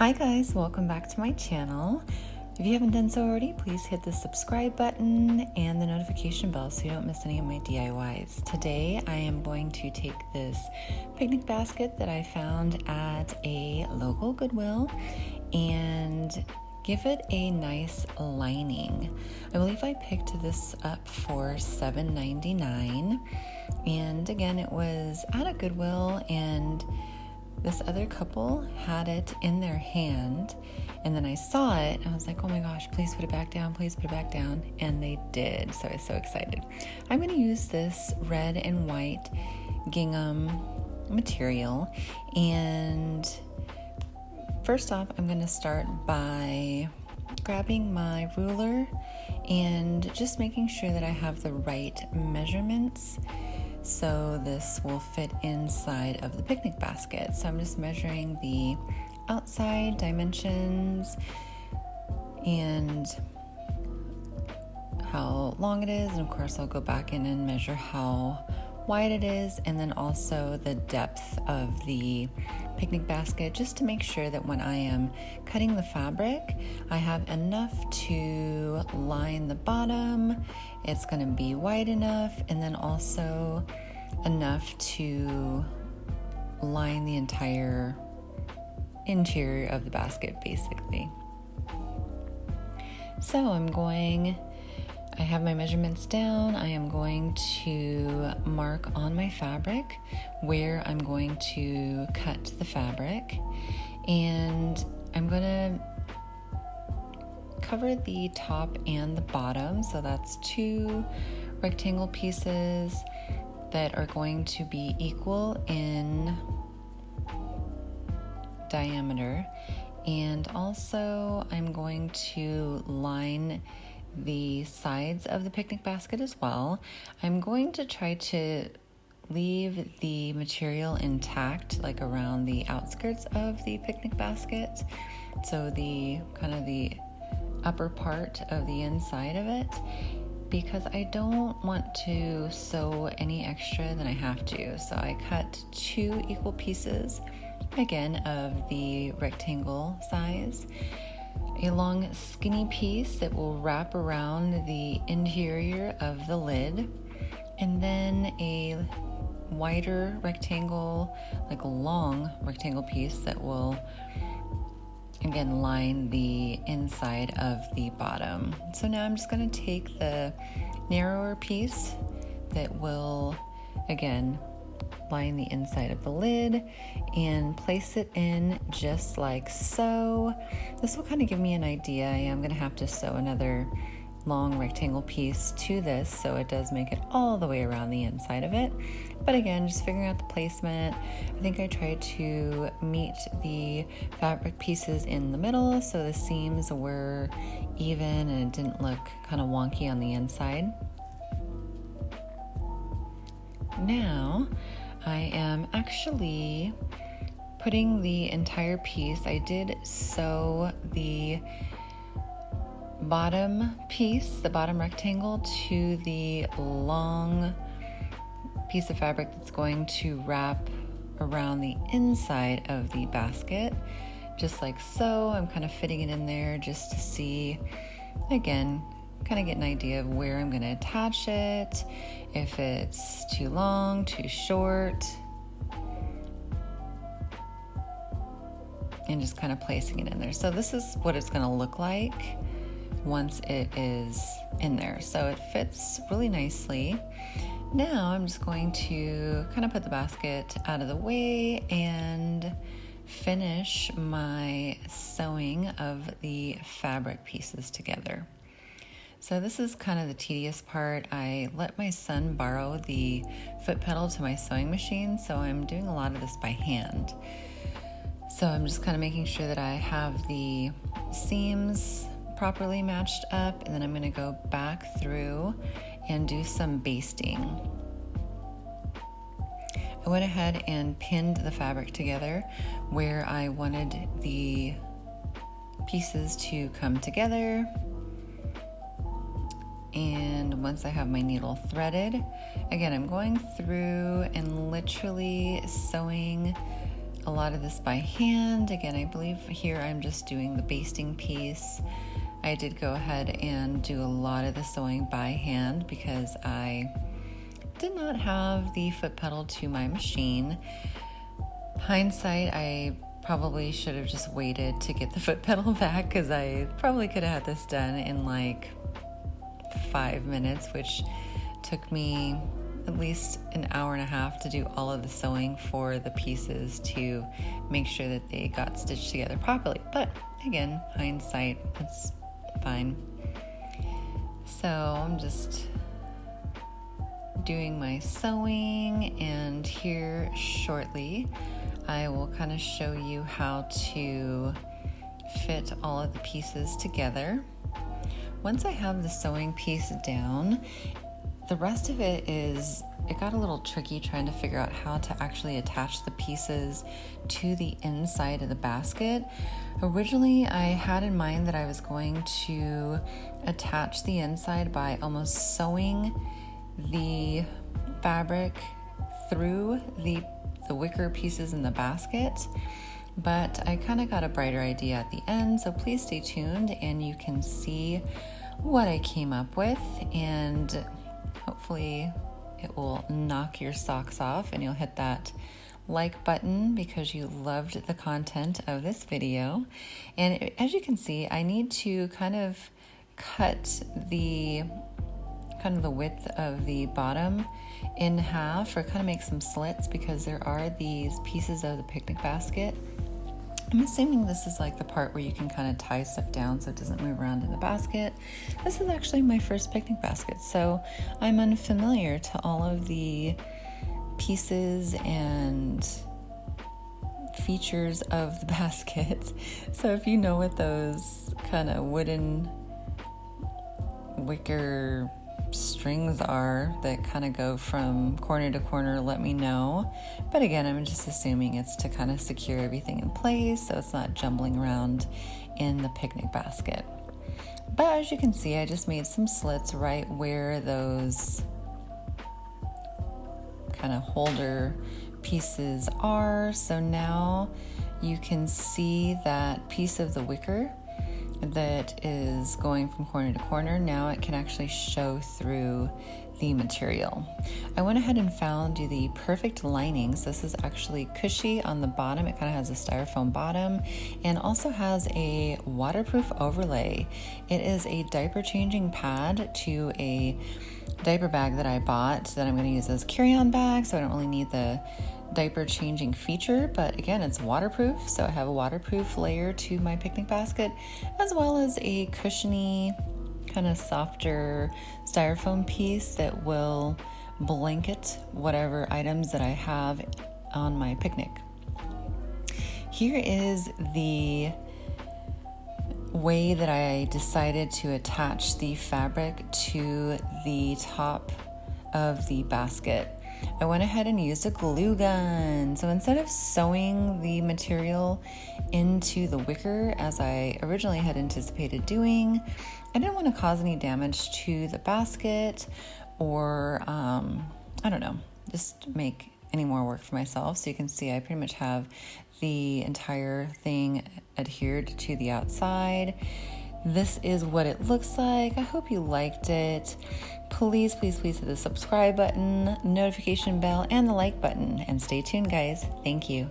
Hi guys, welcome back to my channel. If you haven't done so already, please hit the subscribe button and the notification bell so you don't miss any of my DIYs. Today I am going to take this picnic basket that I found at a local Goodwill and give it a nice lining. I believe I picked this up for $7.99, and again it was at a Goodwill, and this other couple had it in their hand, and then I saw it and I was like, oh my gosh, please put it back down, please put it back down, and they did. So I was so excited. I'm going to use this red and white gingham material, and first off I'm going to start by grabbing my ruler and just making sure that I have the right measurements so this will fit inside of the picnic basket. So I'm just measuring the outside dimensions and how long it is, and of course I'll go back in and measure how wide it is, and then also the depth of the picnic basket, just to make sure that when I am cutting the fabric I have enough to line the bottom, it's going to be wide enough, and then also enough to line the entire interior of the basket basically. So I have my measurements down. I am going to mark on my fabric where I'm going to cut the fabric, and I'm going to cover the top and the bottom. So that's 2 rectangle pieces that are going to be equal in diameter, and also I'm going to line the sides of the picnic basket as well. I'm going to try to leave the material intact, like around the outskirts of the picnic basket, so the upper part of the inside of it, because I don't want to sew any extra than I have to. So I cut 2 equal pieces, again of the rectangle size, a long skinny piece that will wrap around the interior of the lid, and then a wider rectangle, like a long rectangle piece that will again line the inside of the bottom. So now I'm just going to take the narrower piece that will again line the inside of the lid and place it in just like so. This will kind of give me an idea. I am going to have to sew another long rectangle piece to this so it does make it all the way around the inside of it. But again, just figuring out the placement. I think I tried to meet the fabric pieces in the middle so the seams were even and it didn't look kind of wonky on the inside. Now I am actually putting the entire piece. I did sew the bottom piece, the bottom rectangle, to the long piece of fabric that's going to wrap around the inside of the basket, just like so. I'm kind of fitting it in there just to see, again, kind of get an idea of where I'm going to attach it, if it's too long, too short, and just kind of placing it in there. So this is what it's going to look like once it is in there. So it fits really nicely. Now I'm just going to kind of put the basket out of the way and finish my sewing of the fabric pieces together. So this is kind of the tedious part. I let my son borrow the foot pedal to my sewing machine, so I'm doing a lot of this by hand. So I'm just kind of making sure that I have the seams properly matched up, and then I'm going to go back through and do some basting. I went ahead and pinned the fabric together where I wanted the pieces to come together. And once I have my needle threaded, again, I'm going through and literally sewing a lot of this by hand. Again, I believe here I'm just doing the basting piece. I did go ahead and do a lot of the sewing by hand because I did not have the foot pedal to my machine. Hindsight, I probably should have just waited to get the foot pedal back because I probably could have had this done in like 5 minutes, which took me at least an hour and a half to do all of the sewing for the pieces to make sure that they got stitched together properly. But again, hindsight, it's fine. So I'm just doing my sewing, and here shortly I will kind of show you how to fit all of the pieces together. Once I have the sewing piece down, the rest of it got a little tricky trying to figure out how to actually attach the pieces to the inside of the basket. Originally, I had in mind that I was going to attach the inside by almost sewing the fabric through the wicker pieces in the basket, but I kind of got a brighter idea at the end, so please stay tuned and you can see what I came up with, and hopefully it will knock your socks off and you'll hit that like button because you loved the content of this video. And as you can see, I need to kind of cut the width of the bottom in half, or kind of make some slits, because there are these pieces of the picnic basket. I'm assuming this is like the part where you can kind of tie stuff down so it doesn't move around in the basket. This is actually my first picnic basket, so I'm unfamiliar to all of the pieces and features of the basket. So if you know what those kind of wooden wicker strings are that kind of go from corner to corner, let me know. But again, I'm just assuming it's to kind of secure everything in place so it's not jumbling around in the picnic basket. But as you can see, I just made some slits right where those kind of holder pieces are. So now you can see that piece of the wicker that is going from corner to corner. Now it can actually show through the material. I went ahead and found the perfect linings. This is actually cushy on the bottom. It kind of has a styrofoam bottom and also has a waterproof overlay. It is a diaper changing pad to a diaper bag that I bought that I'm going to use as a carry-on bag, so I don't really need the diaper changing feature, but again, it's waterproof, so I have a waterproof layer to my picnic basket, as well as a cushiony, kind of softer styrofoam piece that will blanket whatever items that I have on my picnic. Here is the way that I decided to attach the fabric to the top of the basket. I went ahead and used a glue gun. So instead of sewing the material into the wicker as I originally had anticipated doing, I didn't want to cause any damage to the basket or, just make any more work for myself. So you can see I pretty much have the entire thing adhered to the outside. This is what it looks like. I hope you liked it. Please hit the subscribe button, notification bell, and the like button. And stay tuned, guys. Thank you.